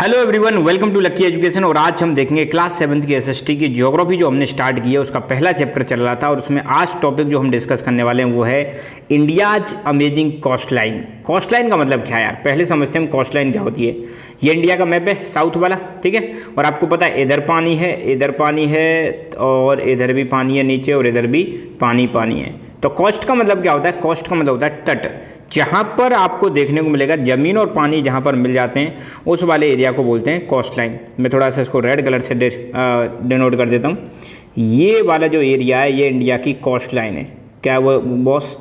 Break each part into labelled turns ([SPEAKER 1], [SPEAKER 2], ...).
[SPEAKER 1] Hello everyone, welcome to Lucky Education. और आज हम देखेंगे क्लास 7th की एसएसटी की ज्योग्राफी जो हमने स्टार्ट की है उसका पहला चैप्टर चल रहा था। और उसमें आज टॉपिक जो हम डिस्कस करने वाले हैं वो है India's amazing coast line. Coast line का मतलब क्या है यार, पहले समझते हैं हम कोस्ट लाइन क्या होती है। ये इंडिया का मैप है साउथ वाला, ठीक है। और आपको पता है इधर पानी है, इधर पानी है, और इधर भी पानी है नीचे, और इधर भी पानी है। तो कोस्ट का मतलब क्या होता है? कोस्ट का मतलब होता है तट। जहाँ पर आपको देखने को मिलेगा ज़मीन और पानी जहाँ पर मिल जाते हैं उस वाले एरिया को बोलते हैं कोस्ट लाइन। मैं थोड़ा सा इसको रेड कलर से डिनोट कर देता हूँ। ये वाला जो एरिया है ये इंडिया की कोस्ट लाइन है। क्या वो बॉस?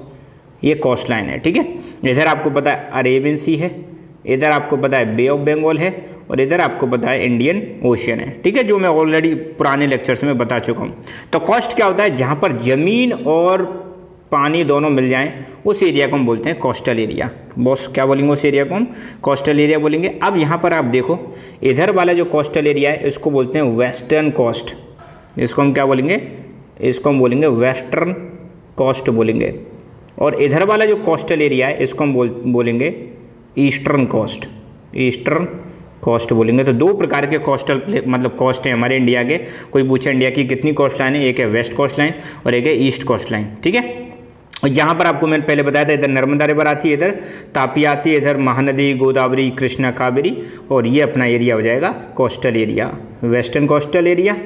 [SPEAKER 1] ये कोस्ट लाइन है, ठीक है। इधर आपको पता है अरेबियन सी है, इधर आपको पता है बे ऑफ बंगाल है, और इधर आपको पता है इंडियन ओशियन है, ठीक है, जो मैं ऑलरेडी पुराने लेक्चर्स में बता चुका हूँ। तो कोस्ट क्या होता है? जहाँ पर ज़मीन और पानी दोनों मिल जाएं उस एरिया को हम बोलते हैं कोस्टल एरिया। बॉस क्या बोलेंगे? उस एरिया को हम कोस्टल एरिया बोलेंगे। अब यहाँ पर आप देखो, इधर वाला जो कोस्टल एरिया है इसको बोलते हैं वेस्टर्न कोस्ट। इसको हम क्या बोलेंगे? इसको हम बोलेंगे वेस्टर्न कोस्ट बोलेंगे। और इधर वाला जो कोस्टल एरिया है इसको हम बोलेंगे ईस्टर्न कोस्ट। ईस्टर्न कोस्ट बोलेंगे। तो दो प्रकार के कोस्टल मतलब कोस्ट है हमारे इंडिया के। कोई पूछे इंडिया की कितनी कोस्ट लाइन है, एक है वेस्ट कोस्ट लाइन और एक है ईस्ट कोस्ट लाइन, ठीक है। और यहाँ पर आपको मैंने पहले बताया था, इधर नर्मदा रिवर आती है, इधर तापी आती है, इधर महानदी, गोदावरी, कृष्णा, कावेरी, और ये अपना एरिया हो जाएगा coastal area, western coastal area.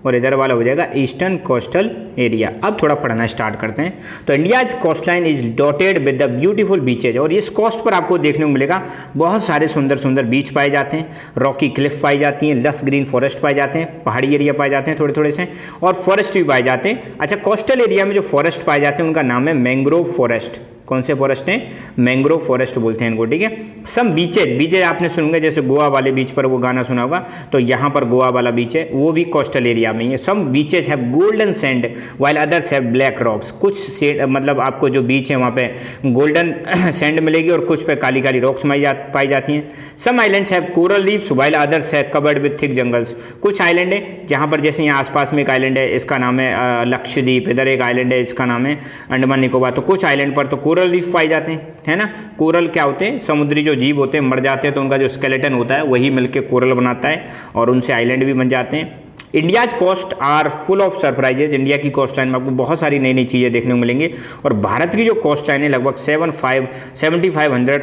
[SPEAKER 1] और इधर वाला हो जाएगा ईस्टर्न कोस्टल एरिया। अब थोड़ा पढ़ना स्टार्ट करते हैं। तो India's coast line is dotted with the beautiful beaches. और इस कोस्ट पर आपको देखने को मिलेगा बहुत सारे सुंदर सुंदर बीच पाए जाते हैं, रॉकी क्लिफ पाई जाती हैं, लस ग्रीन फॉरेस्ट पाए जाते हैं, पहाड़ी एरिया पाए जाते हैं थोड़े थोड़े से, और फॉरेस्ट भी पाए जाते हैं। अच्छा, कोस्टल एरिया में जो फॉरेस्ट पाए जाते हैं उनका नाम है मैंग्रोव फॉरेस्ट। कौन से फॉरेस्ट हैं? मैंग्रोव फॉरेस्ट बोलते हैं इनको, ठीक है। सम बीचेज आपने सुनेंगे, जैसे गोवा वाले बीच पर वो गाना सुना होगा, तो यहाँ पर गोवा वाला बीच है, वो भी कोस्टल एरिया में ही है। Some beaches have golden sand while others have black rocks. कुछ मतलब आपको जो बीच है वहाँ पे गोल्डन सैंड मिलेगी और कुछ पे काली काली रॉक्स पाई जाती हैं। Some islands have coral reefs while others have covered with thick jungles. कुछ आइलैंड है जहाँ पर, जैसे यहाँ आसपास में एक आइलैंड है, इसका नाम है लक्षद्वीप, इधर एक आइलैंड है, इसका नाम है अंडमान निकोबार। तो कुछ आइलैंड पर तो कोरल रीफ पाए जाते हैं, है ना। कोरल क्या होते हैं? समुद्री जो जीव होते हैं मर जाते हैं तो उनका जो स्केलेटन होता है वही मिलके कोरल बनाता है, और उनसे आइलैंड भी बन जाते हैं। India's coast are full of surprises. India की कोस्ट लाइन में आपको बहुत सारी नई नई चीज़ें देखने को मिलेंगी। और भारत की जो कोस्ट लाइन है लगभग 7500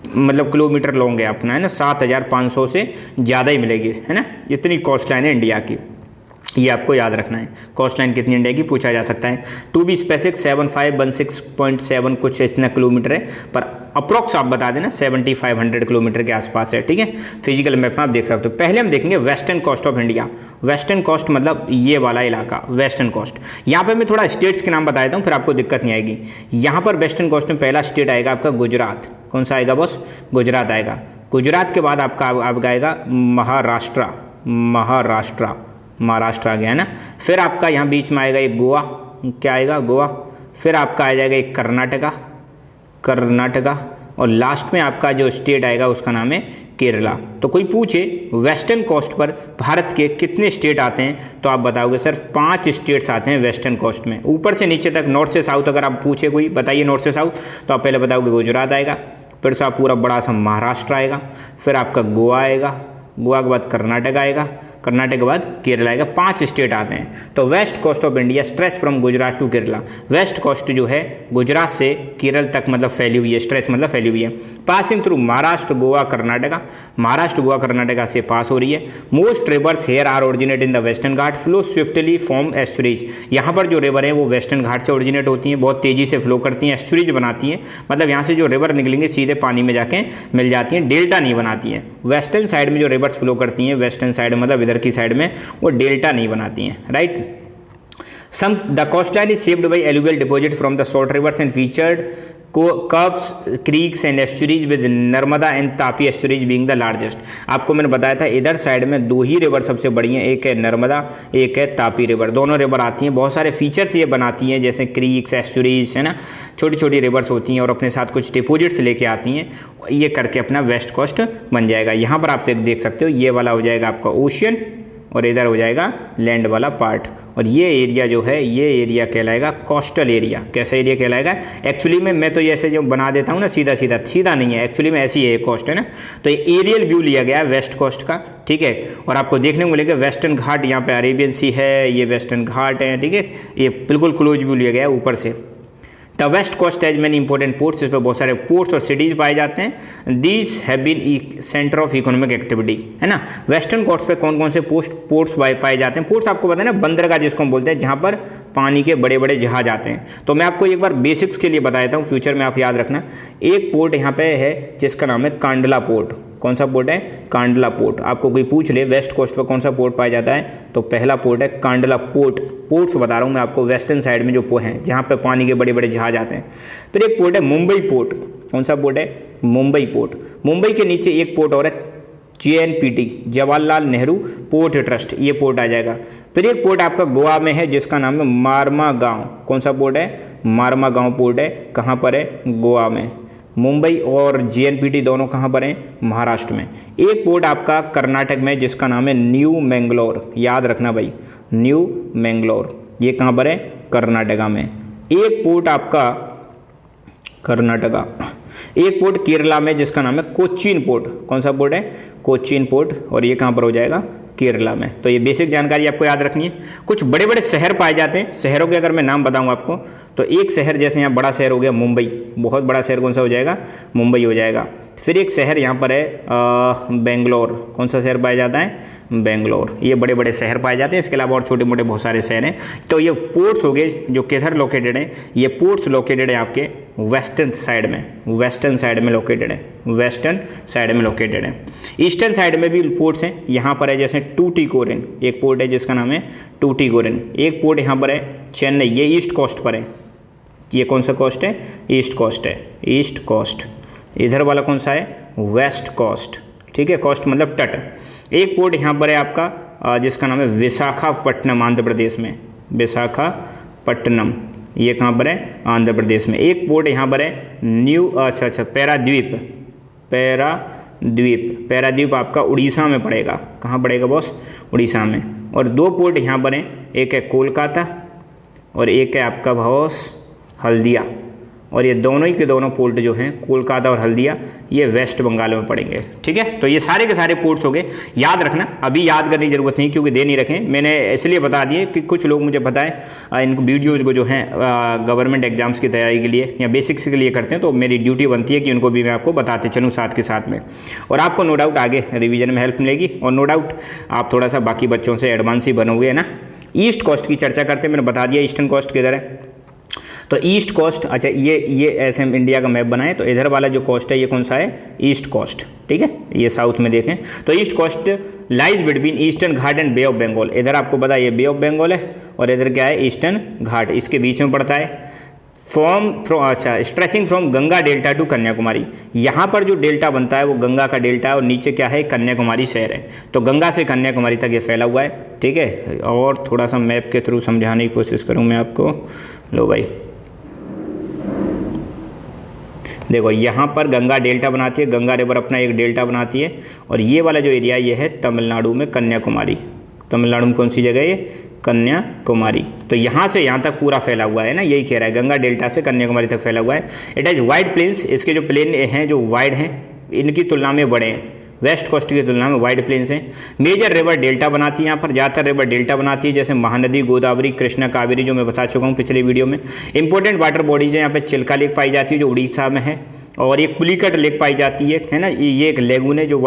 [SPEAKER 1] मतलब किलोमीटर लॉन्ग है अपना, है ना। 7500 से ज़्यादा ही मिलेगी, है ना। इतनी कोस्ट लाइन है इंडिया की, ये आपको याद रखना है। कोस्ट लाइन कितनी इंडिया की पूछा जा सकता है। टू बी स्पेसिफिक 7516.7 कुछ इतना किलोमीटर है, पर अप्रोक्स आप बता देना 7500 किलोमीटर के आसपास है, ठीक है। फिजिकल मैप में आप देख सकते हो। पहले हम देखेंगे western coast of India. Western coast मतलब ये वाला इलाका वेस्टर्न कोस्ट। यहाँ पे मैं थोड़ा स्टेट्स के नाम बता देता हूँ, फिर आपको दिक्कत नहीं आएगी। यहाँ पर वेस्टर्न कोस्ट में पहला स्टेट आएगा आपका गुजरात। कौन सा आएगा बॉस? गुजरात आएगा। गुजरात के बाद आपका आएगा महाराष्ट्र आ गया, है ना। फिर आपका यहाँ बीच में आएगा एक गोवा। क्या आएगा? गोवा। फिर आपका आ जाएगा एक कर्नाटका, और लास्ट में आपका जो स्टेट आएगा उसका नाम है केरला। तो कोई पूछे वेस्टर्न कोस्ट पर भारत के कितने स्टेट आते हैं, तो आप बताओगे सिर्फ 5 स्टेट्स आते हैं वेस्टर्न कोस्ट में। ऊपर से नीचे तक, नॉर्थ से साउथ अगर आप पूछे कोई बताइए नॉर्थ से साउथ, तो आप पहले बताओगे गुजरात आएगा, फिर से आप पूरा बड़ा सा महाराष्ट्र आएगा, फिर आपका गोवा आएगा, गोवा के बाद कर्नाटक आएगा, कर्नाटक के बाद केरला आएगा। 5 स्टेट आते हैं। तो west coast of India stretch from Gujarat to Kerala. West coast जो है गुजरात से केरल तक मतलब फैली हुई है, स्ट्रेच मतलब फैली हुई है। Passing through Maharashtra, Goa, Karnataka. महाराष्ट्र, गोवा, कर्नाटका से पास हो रही है। Most rivers here are originate in the western Ghat, flow swiftly form estuaries. यहाँ पर जो रिवर है वो वेस्टर्न घाट से ओरिजिनेट होती हैं, बहुत तेजी से फ्लो करती हैं, एस्चुरीज बनाती हैं। मतलब यहाँ से जो रिवर निकलेंगे सीधे पानी में जाके मिल जाती हैं, डेल्टा नहीं बनाती हैं। वेस्टर्न साइड में जो रिवर्स फ्लो करती हैं, वेस्टर्न साइड मतलब इधर की साइड में, वो डेल्टा नहीं बनाती हैं, right. Some the coastline is shaped by alluvial deposit from the short rivers and featured curves, creeks and estuaries with Narmada and Tapi estuaries being the largest. आपको मैंने बताया था इधर साइड में 2 ही रिवर सबसे बड़ी हैं, एक है नर्मदा, एक है तापी रिवर। दोनों रिवर आती हैं, बहुत सारे फीचर्स ये बनाती हैं, जैसे क्रीक्स, एस्चुरीज, है ना, छोटी छोटी रिवर्स होती हैं और अपने साथ कुछ डिपोजिट्स लेके आती हैं। ये करके अपना वेस्ट कोस्ट बन जाएगा। यहाँ पर आप देख सकते हो ये वाला हो जाएगा आपका ओशियन, और इधर हो जाएगा लैंड वाला पार्ट। और ये एरिया जो है ये एरिया कहलाएगा कोस्टल एरिया। कैसा एरिया कहलाएगा? एक्चुअली में मैं तो ये ऐसे जो बना देता हूँ ना सीधा सीधा, सीधा नहीं है एक्चुअली में, ऐसी है कोस्ट है ना। तो ये एरियल व्यू लिया गया है वेस्ट कोस्ट का, ठीक है। और आपको देखने को मिलेगा वेस्टर्न घाट, यहाँ पे अरेबियन सी है, ये वेस्टर्न घाट है, ठीक है। ये बिल्कुल क्लोज व्यू लिया गया है ऊपर से। The west coast has many important ports, इस पर बहुत सारे पोर्ट्स और सिटीज़ पाए जाते हैं। These have been centre of economic activity, है ना। वेस्टर्न कोस्ट पे कौन कौन से पोर्ट्स पाए जाते हैं? पोर्ट्स आपको पता है ना, बंदरगाह जिसको हम बोलते हैं, जहाँ पर पानी के बड़े बड़े जहाज आते हैं। तो मैं आपको एक बार बेसिक्स के लिए बता देता हूँ, फ्यूचर में आप याद रखना। एक पोर्ट यहाँ पे है जिसका नाम है कांडला पोर्ट। कौन सा पोर्ट है? कांडला पोर्ट। आपको कोई पूछ ले वेस्ट कोस्ट पर कौन सा पोर्ट पाया जाता है, तो पहला पोर्ट है कांडला पोर्ट। पोर्ट्स बता रहा हूँ मैं आपको, वेस्टर्न साइड में जो हैं जहाँ पे पानी के बड़े बड़े जहाज आते हैं। फिर एक पोर्ट है मुंबई पोर्ट। कौन सा पोर्ट है? मुंबई पोर्ट। मुंबई के नीचे एक पोर्ट और है JNPT, Jawaharlal Nehru port trust, ये पोर्ट आ जाएगा। फिर एक पोर्ट आपका गोवा में है जिसका नाम है मारमा गाँव। कौन सा पोर्ट है? मारमा गाँव पोर्ट है। कहाँ पर है? गोवा में। मुंबई और JNPT दोनों कहाँ पर हैं? महाराष्ट्र में। एक पोर्ट आपका कर्नाटक में जिसका नाम है न्यू मैंगलोर, याद रखना भाई, न्यू मैंगलोर, ये कहाँ पर है? कर्नाटका में। एक पोर्ट आपका कर्नाटका, एक पोर्ट केरला में जिसका नाम है कोचीन पोर्ट। कौन सा पोर्ट है? कोचीन पोर्ट, और ये कहाँ पर हो जाएगा? केरला में। तो ये बेसिक जानकारी आपको याद रखनी है। कुछ बड़े बड़े शहर पाए जाते हैं। शहरों के अगर मैं नाम बताऊं आपको, तो एक शहर जैसे यहाँ बड़ा शहर हो गया मुंबई, बहुत बड़ा शहर कौन सा हो जाएगा? मुंबई हो जाएगा। फिर एक शहर यहाँ पर है बेंगलोर। कौन सा शहर पाया जाता है? बेंगलोर। ये बड़े बड़े शहर पाए जाते हैं। इसके अलावा और छोटे मोटे बहुत सारे शहर हैं। तो ये पोर्ट्स हो गए जो किधर लोकेटेड हैं? ये पोर्ट्स लोकेटेड है आपके वेस्टर्न साइड में, वेस्टर्न साइड में लोकेटेड है, वेस्टर्न साइड में लोकेटेड है। ईस्टर्न साइड में भी पोर्ट्स हैं। यहाँ पर है जैसे टूटीकोरिन, एक पोर्ट है जिसका नाम है टूटीकोरिन। एक पोर्ट यहाँ पर है चेन्नई, ये ईस्ट कोस्ट पर है। ये कौन सा कोस्ट है? ईस्ट कोस्ट है, ईस्ट कोस्ट। इधर वाला कौन सा है? वेस्ट कोस्ट, ठीक है। कोस्ट मतलब तट। एक पोर्ट यहाँ पर है आपका जिसका नाम है विशाखापट्टनम, आंध्र प्रदेश में। विशाखापट्टनम, ये कहाँ पर है? आंध्र प्रदेश में। एक पोर्ट यहाँ पर है न्यू पैराद्वीप, पैराद्वीप आपका उड़ीसा में पड़ेगा। कहाँ पड़ेगा बॉस? उड़ीसा में। और दो पोर्ट यहाँ पर हैं, एक है कोलकाता और एक है आपका बॉस हल्दिया। और ये दोनों ही के दोनों पोर्ट जो हैं कोलकाता और हल्दिया, ये वेस्ट बंगाल में पड़ेंगे, ठीक है। तो ये सारे के सारे पोर्ट्स हो गए। याद रखना, अभी याद करने की जरूरत नहीं क्योंकि दे नहीं रखे। मैंने इसलिए बता दिए कि कुछ लोग मुझे बताएं इन वीडियोज़ को जो हैं गवर्नमेंट एग्जाम्स की तैयारी के लिए या बेसिक्स के लिए करते हैं, तो मेरी ड्यूटी बनती है कि उनको भी मैं आपको बताते चलूँ साथ के साथ में। और आपको नो डाउट आगे रिविजन में हेल्प मिलेगी, और नो डाउट आप थोड़ा सा बाकी बच्चों से एडवांस ही बनोगे, है ना। ईस्ट कोस्ट की चर्चा करते हैं, मैंने बता दिया ईस्टर्न कोस्ट किधर है। तो ईस्ट कोस्ट, अच्छा ये ऐसे हम इंडिया का मैप बनाएं तो इधर वाला जो कोस्ट है ये कौन सा है? ईस्ट कोस्ट, ठीक है। ये साउथ में देखें तो east coast lies between Eastern Ghat and Bay of Bengal. इधर आपको पता है ये बे ऑफ बंगाल है और इधर क्या है? ईस्टर्न घाट, इसके बीच में पड़ता है। Stretching from Ganga delta two Kanyakumari. यहाँ पर जो डेल्टा बनता है वो गंगा का डेल्टा है और नीचे क्या है? कन्याकुमारी शहर है। तो गंगा से कन्याकुमारी तक ये फैला हुआ है, ठीक है। और थोड़ा सा मैप के थ्रू समझाने की कोशिश करूँ मैं आपको। लो भाई देखो, यहाँ पर गंगा डेल्टा बनाती है, गंगा रिवर अपना एक डेल्टा बनाती है। और ये वाला जो एरिया ये है तमिलनाडु में कन्याकुमारी। तमिलनाडु में कौन सी जगह है ये? कन्याकुमारी। तो यहाँ से यहाँ तक पूरा फैला हुआ है ना, यही कह रहा है, गंगा डेल्टा से कन्याकुमारी तक फैला हुआ है। इट हैज़ वाइड प्लेन्स, इसके जो प्लेन हैं जो वाइड हैं इनकी तुलना में बड़े हैं, वेस्ट कोस्ट की तुलना में वाइड प्लेन्स हैं। मेजर रिवर डेल्टा बनाती है, यहाँ पर ज़्यादातर रिवर डेल्टा बनाती है, जैसे महानदी, गोदावरी, कृष्णा, कावेरी, जो मैं बता चुका हूँ पिछले वीडियो में। इंपॉर्टेंट वाटर बॉडीज है यहाँ पे चिल्का लेक पाई जाती है जो उड़ीसा में है, और एक पुलिकट लेक पाई जाती है ना। ये एक लेगून है जो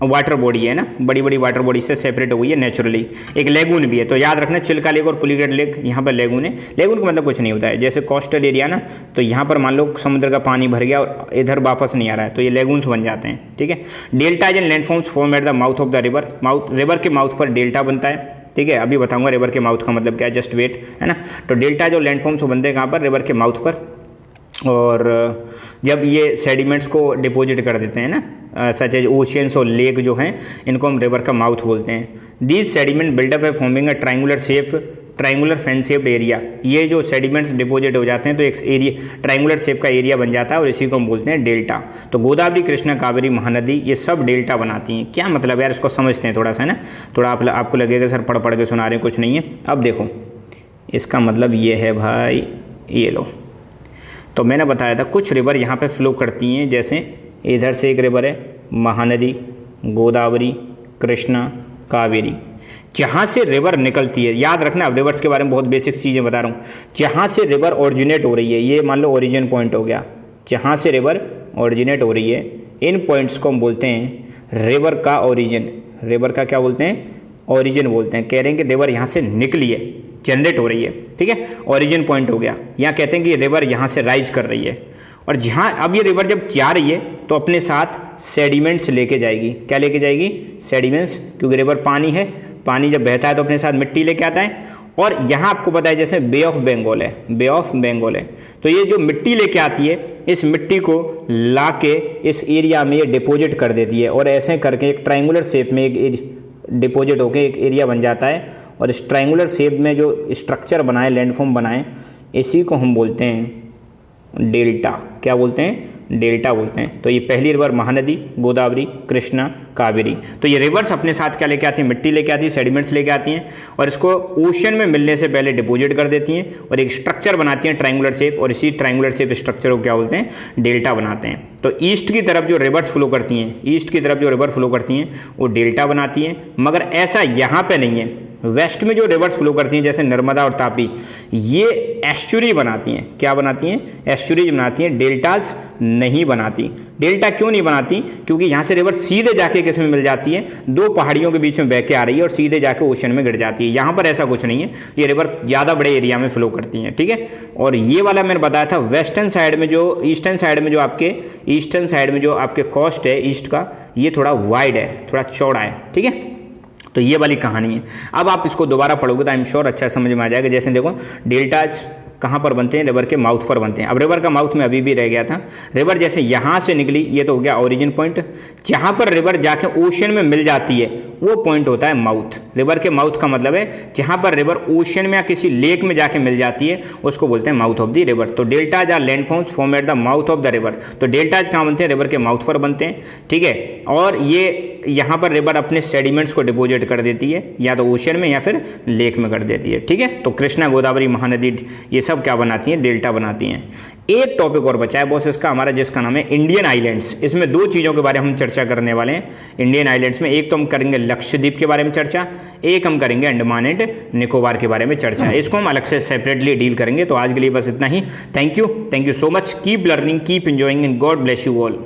[SPEAKER 1] वाटर बॉडी है ना, बड़ी बड़ी वाटर बॉडी से सेपरेट हुई है नेचुरली। एक लेगून भी है, तो याद रखना चिल्का लेक और पुलिकट लेक यहाँ पर लेगून है। लेगून का मतलब कुछ नहीं होता है, जैसे कोस्टल एरिया ना, तो यहाँ पर मान लो समुद्र का पानी भर गया और इधर वापस नहीं आ रहा है तो ये लेगून्स बन जाते हैं, ठीक है। Deltas and landforms form at the mouth of the river. River के माउथ पर डेल्टा बनता है, ठीक है। अभी बताऊंगा रिवर के माउथ का मतलब क्या है, जस्ट वेट, है ना। तो डेल्टा जो लैंडफॉर्म्स बनते हैं कहाँ पर? रिवर के माउथ पर। और जब ये सेडिमेंट्स को डिपॉजिट कर देते हैं ना, सच एज ओशियंस और लेक जो हैं, इनको हम रिवर का माउथ बोलते हैं। दीज सेडिमेंट बिल्डअप है forming a triangular shape triangular fan shaped area, ये जो सेडिमेंट्स डिपोजिट हो जाते हैं तो एक एरिया ट्राइंगुलर शेप का एरिया बन जाता है और इसी को हम बोलते हैं डेल्टा। तो गोदावरी, कृष्णा, कावेरी, महानदी ये सब डेल्टा बनाती हैं। क्या मतलब यार, इसको समझते हैं थोड़ा सा ना, थोड़ा आपको लगेगा सर पढ़ पढ़ के सुना रहे हैं, कुछ नहीं है। अब देखो इसका मतलब ये है भाई, ये लो, तो मैंने बताया था कुछ रिवर यहाँ पे फ्लो करती हैं, जैसे इधर से एक रिवर है महानदी, गोदावरी, कृष्णा, कावेरी। जहाँ से रिवर निकलती है, याद रखना, अब रिवर्स के बारे में बहुत बेसिक चीज़ें बता रहा हूँ। जहाँ से रिवर ओरिजिनेट हो रही है, ये मान लो ओरिजिन पॉइंट हो गया, जहाँ से रिवर ओरिजिनेट हो रही है, इन पॉइंट्स को हम बोलते हैं रिवर का ओरिजिन। रिवर का क्या बोलते हैं? ओरिजिन बोलते हैं। कह रहे हैं कि रिवर यहाँ से निकली है, जनरेट हो रही है, ठीक है, ओरिजिन पॉइंट हो गया। यहाँ कहते हैं कि ये रिवर यहाँ से राइज कर रही है, और जहाँ अब ये रिवर जब जा रही है तो अपने साथ सेडिमेंट्स लेके जाएगी। क्या लेके जाएगी? सेडिमेंट्स, क्योंकि रिवर पानी है, पानी जब बहता है तो अपने साथ मिट्टी लेके आता है। और यहाँ आपको पता है जैसे बे ऑफ बंगाल है, बे ऑफ बंगाल है, तो ये जो मिट्टी लेके आती है, इस मिट्टी को ला के इस एरिया में ये डिपोजिट कर देती है, और ऐसे करके एक ट्राइंगुलर शेप में एक डिपोजिट होकर एक एरिया बन जाता है। और इस ट्राइंगुलर शेप में जो स्ट्रक्चर बनाए, लैंडफॉर्म बनाए, इसी को हम बोलते हैं डेल्टा। क्या बोलते हैं? डेल्टा बोलते हैं। तो ये पहली रिवर महानदी, गोदावरी, कृष्णा, कावेरी। तो ये रिवर्स अपने साथ क्या लेके आती हैं? मिट्टी लेके आती है, सेडिमेंट्स लेके आती हैं, और इसको ओशन में मिलने से पहले डिपोजिट कर देती हैं और एक स्ट्रक्चर बनाती हैं ट्राइंगुलर शेप, और इसी ट्राइंगुलर शेप स्ट्रक्चर को क्या बोलते हैं? डेल्टा बनाते हैं। तो ईस्ट की तरफ जो रिवर्स फ्लो करती हैं, ईस्ट की तरफ जो रिवर फ्लो करती हैं वो डेल्टा बनाती हैं। मगर ऐसा यहाँ पे नहीं है, वेस्ट में जो रिवर्स फ्लो करती हैं जैसे नर्मदा और तापी, ये एस्चुरी बनाती हैं। क्या बनाती हैं? एस्चुरीज बनाती हैं, डेल्टाज नहीं बनाती। डेल्टा क्यों नहीं बनाती? क्योंकि यहाँ से रिवर सीधे जाके किस में मिल जाती है? दो पहाड़ियों के बीच में बह के आ रही है और सीधे जाके ओशन में गिर जाती है। यहाँ पर ऐसा कुछ नहीं है, ये रिवर ज़्यादा बड़े एरिया में फ्लो करती हैं, ठीक है। और ये वाला मैंने बताया था वेस्टर्न साइड में जो, ईस्टर्न साइड में जो आपके कोस्ट है ईस्ट का, ये थोड़ा वाइड है, थोड़ा चौड़ा है, ठीक है। तो ये वाली कहानी है। अब आप इसको दोबारा पढ़ोगे तो आई एम श्योर अच्छा समझ में आ जाएगा। जैसे देखो डेल्टाज कहाँ पर बनते हैं? रिवर के माउथ पर बनते हैं। अब रिवर का माउथ में अभी भी रह गया था, रिवर जैसे यहाँ से निकली, ये तो हो गया ओरिजिन पॉइंट। जहाँ पर रिवर जाके ओशन में मिल जाती है वो पॉइंट होता है माउथ। रिवर के माउथ का मतलब है जहाँ पर रिवर ओशन में या किसी लेक में जाके मिल जाती है उसको बोलते हैं माउथ ऑफ द रिवर। तो deltas are landforms form at the mouth of the river. तो डेल्टाज कहाँ बनते हैं? रिवर के माउथ पर बनते हैं, ठीक है। और ये यहाँ पर रिवर अपने सेडिमेंट्स को डिपोजिट कर देती है, या तो ओशन में या फिर लेक में कर देती है, ठीक है। तो कृष्णा, गोदावरी, महानदी ये सब क्या बनाती हैं? डेल्टा बनाती हैं। एक टॉपिक और बचा है बॉस इसका हमारा, जिसका नाम है इंडियन आइलैंड्स। इसमें दो चीज़ों के बारे में हम चर्चा करने वाले हैं इंडियन आइलैंड्स में। एक तो हम करेंगे लक्षद्वीप के बारे में चर्चा, एक हम करेंगे अंडमान एंड निकोबार के बारे में चर्चा। इसको हम अलग से सेपरेटली डील करेंगे। तो आज के लिए बस इतना ही। Thank you so much. Keep learning, keep enjoying and God bless you all.